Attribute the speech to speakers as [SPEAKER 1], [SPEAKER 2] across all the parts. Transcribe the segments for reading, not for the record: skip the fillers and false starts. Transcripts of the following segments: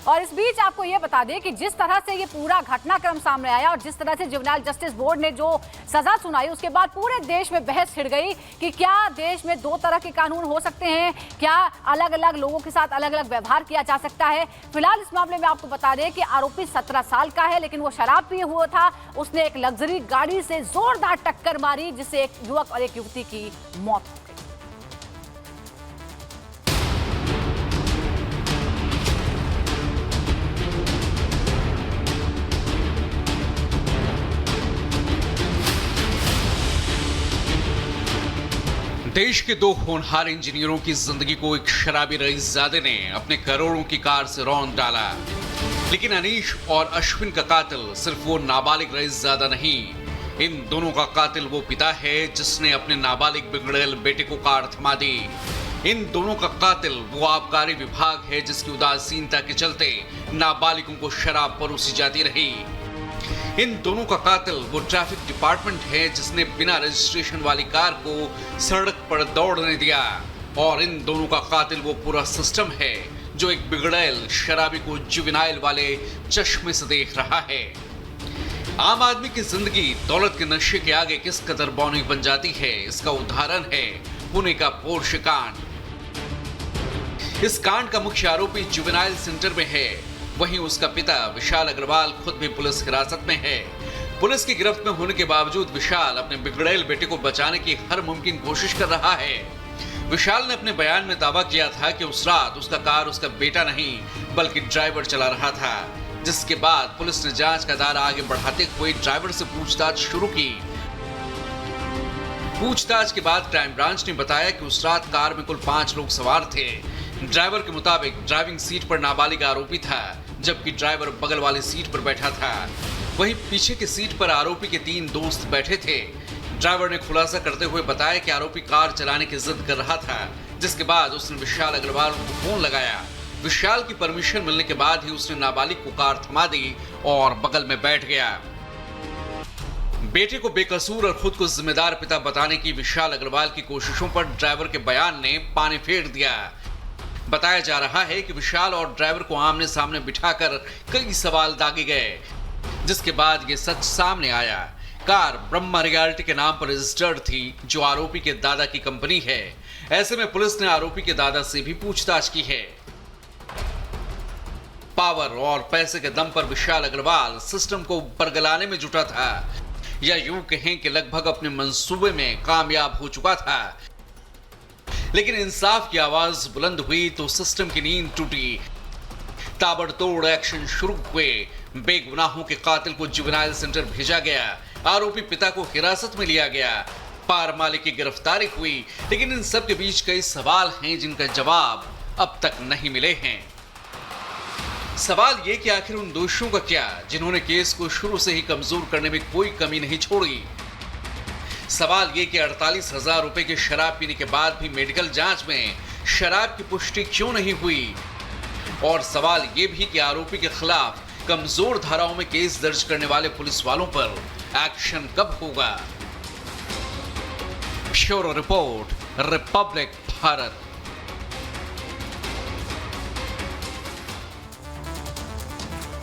[SPEAKER 1] और इस बीच आपको ये बता दें कि जिस तरह से ये पूरा घटनाक्रम सामने आया और जिस तरह से जुवेनाइल जस्टिस बोर्ड ने जो सजा सुनाई, उसके बाद पूरे देश में बहस छिड़ गई कि क्या देश में दो तरह के कानून हो सकते हैं, क्या अलग अलग लोगों के साथ अलग अलग व्यवहार किया जा सकता है। फिलहाल इस मामले में आपको बता दें कि आरोपी 17 साल का है, लेकिन वो शराब पिए हुआ था। उसने एक लग्जरी गाड़ी से जोरदार टक्कर मारी, जिससे एक युवक और एक युवती की मौत हो गई।
[SPEAKER 2] देश के दो होनहार इंजीनियरों की जिंदगी को एक शराबी रईसजादे ने अपने करोड़ों की कार से रौंद डाला। लेकिन अनीश और अश्विन का कातिल सिर्फ वो नाबालिग रईसजादा नहीं, इन दोनों का कातिल वो पिता है जिसने अपने नाबालिग बिगड़ेल बेटे को कार थमा दी। इन दोनों का कातिल वो आबकारी विभाग है जिसकी उदासीनता के चलते नाबालिगों को शराब परोसी जाती रही। इन दोनों का कातिल वो ट्रैफिक डिपार्टमेंट है जिसने बिना रजिस्ट्रेशन वाली कार को सड़क पर दौड़ने दिया। और इन दोनों का कातिल वो पूरा सिस्टम है जो एक बिगड़ैल शराबी को जुवेनाइल वाले चश्मे से देख रहा है। आम आदमी की जिंदगी दौलत के नशे के आगे किस कदर बौनी बन जाती है, इसका उदाहरण है पुणे का पोर्श कांड। इस कांड का मुख्य आरोपी जुवेनाइल सेंटर में है, वहीं उसका पिता विशाल अग्रवाल खुद भी पुलिस हिरासत में है। पुलिस की गिरफ्त में होने के बावजूद विशाल अपने बिगड़ैल बेटे को बचाने की हर मुमकिन कोशिश कर रहा है। विशाल ने अपने बयान में दावा किया था कि उस रात उसका कार उसका बेटा नहीं बल्कि ड्राइवर चला रहा था, जिसके बाद पुलिस ने जांच का दायरा आगे बढ़ाते हुए ड्राइवर से पूछताछ शुरू की। पूछताछ के बाद क्राइम ब्रांच ने बताया कि उस रात कार में कुल 5 लोग सवार थे। ड्राइवर के मुताबिक ड्राइविंग सीट पर नाबालिग आरोपी था, जबकि ड्राइवर बगल वाली सीट पर बैठा था। वहीं पीछे की सीट पर आरोपी के 3 दोस्त बैठे थे। ड्राइवर ने खुलासा करते हुए बताया कि आरोपी कार चलाने की जिद कर रहा था, जिसके बाद उसने विशाल अग्रवाल को फोन लगाया। विशाल की परमिशन मिलने के बाद ही उसने नाबालिग को कार थमा दी और बगल में बैठ गया। बेटे को बेकसूर और खुद को जिम्मेदार पिता बताने की विशाल अग्रवाल की कोशिशों पर ड्राइवर के बयान ने पानी फेर दिया। बताया जा रहा है कि विशाल और ड्राइवर को आमने सामने बिठाकर कई सवाल दागे गए, जिसके बाद ये सच सामने आया। कार ब्रह्मा रियल्टी के नाम पर रजिस्टर्ड थी, जो आरोपी के दादा की कंपनी है। ऐसे में पुलिस ने आरोपी के दादा से भी पूछताछ की है। पावर और पैसे के दम पर विशाल अग्रवाल सिस्टम को बरगलाने में जुटा था, या यूं कहें कि लगभग अपने मंसूबे में कामयाब हो चुका था। लेकिन इंसाफ की आवाज बुलंद हुई तो सिस्टम की नींद टूटी। ताबड़तोड़ एक्शन शुरू हुए। बेगुनाहों के कातिल को जुवेनाइल सेंटर भेजा गया। आरोपी पिता को हिरासत में लिया गया। पार मालिक की गिरफ्तारी हुई। लेकिन इन सब के बीच कई सवाल हैं जिनका जवाब अब तक नहीं मिले हैं। सवाल ये कि आखिर उन दोषियों का क्या, जिन्होंने केस को शुरू से ही कमजोर करने में कोई कमी नहीं छोड़ी। सवाल ये कि 48,000 रुपए की शराब पीने के बाद भी मेडिकल जांच में शराब की पुष्टि क्यों नहीं हुई। और सवाल ये भी कि आरोपी के खिलाफ कमजोर धाराओं में केस दर्ज करने वाले पुलिस वालों पर एक्शन कब होगा। Bureau report, Republic Bharat.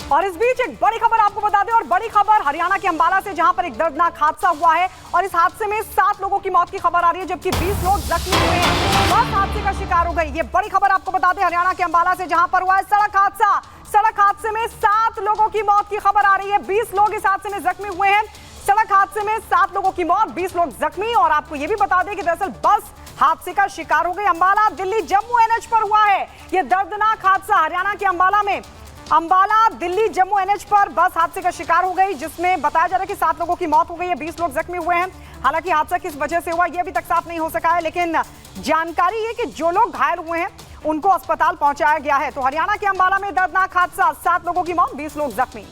[SPEAKER 3] और इस बीच एक बड़ी खबर आपको बता दें, और बड़ी खबर हरियाणा के अंबाला से, जहां पर एक दर्दनाक हादसा हुआ है और इस हादसे में 7 लोगों की मौत की खबर आ रही है, जबकि 20 लोग जख्मी हुए हैं। बस हादसे का शिकार हो गई। ये बड़ी खबर आपको बता दें हरियाणा के अंबाला से, जहां पर हुआ है सड़क हादसा। सड़क हादसे में 7 लोगों की मौत की खबर आ रही है। 20 लोग इस हादसे में जख्मी हुए हैं। सड़क हादसे में 7 लोगों की मौत, 20 लोग जख्मी। और आपको यह भी बता दें कि दरअसल बस हादसे का शिकार हो गई। अंबाला दिल्ली जम्मू एनएच पर हुआ है यह दर्दनाक हादसा। हरियाणा के अंबाला में, अंबाला दिल्ली जम्मू एनएच पर बस हादसे का शिकार हो गई, जिसमें बताया जा रहा है कि 7 लोगों की मौत हो गई है, 20 लोग जख्मी हुए हैं। हालांकि हादसा किस वजह से हुआ यह अभी तक साफ नहीं हो सका है, लेकिन जानकारी है कि जो लोग घायल हुए हैं उनको अस्पताल पहुंचाया गया है। तो हरियाणा के अंबाला में दर्दनाक हादसा, 7 लोगों की मौत, 20 लोग जख्मी।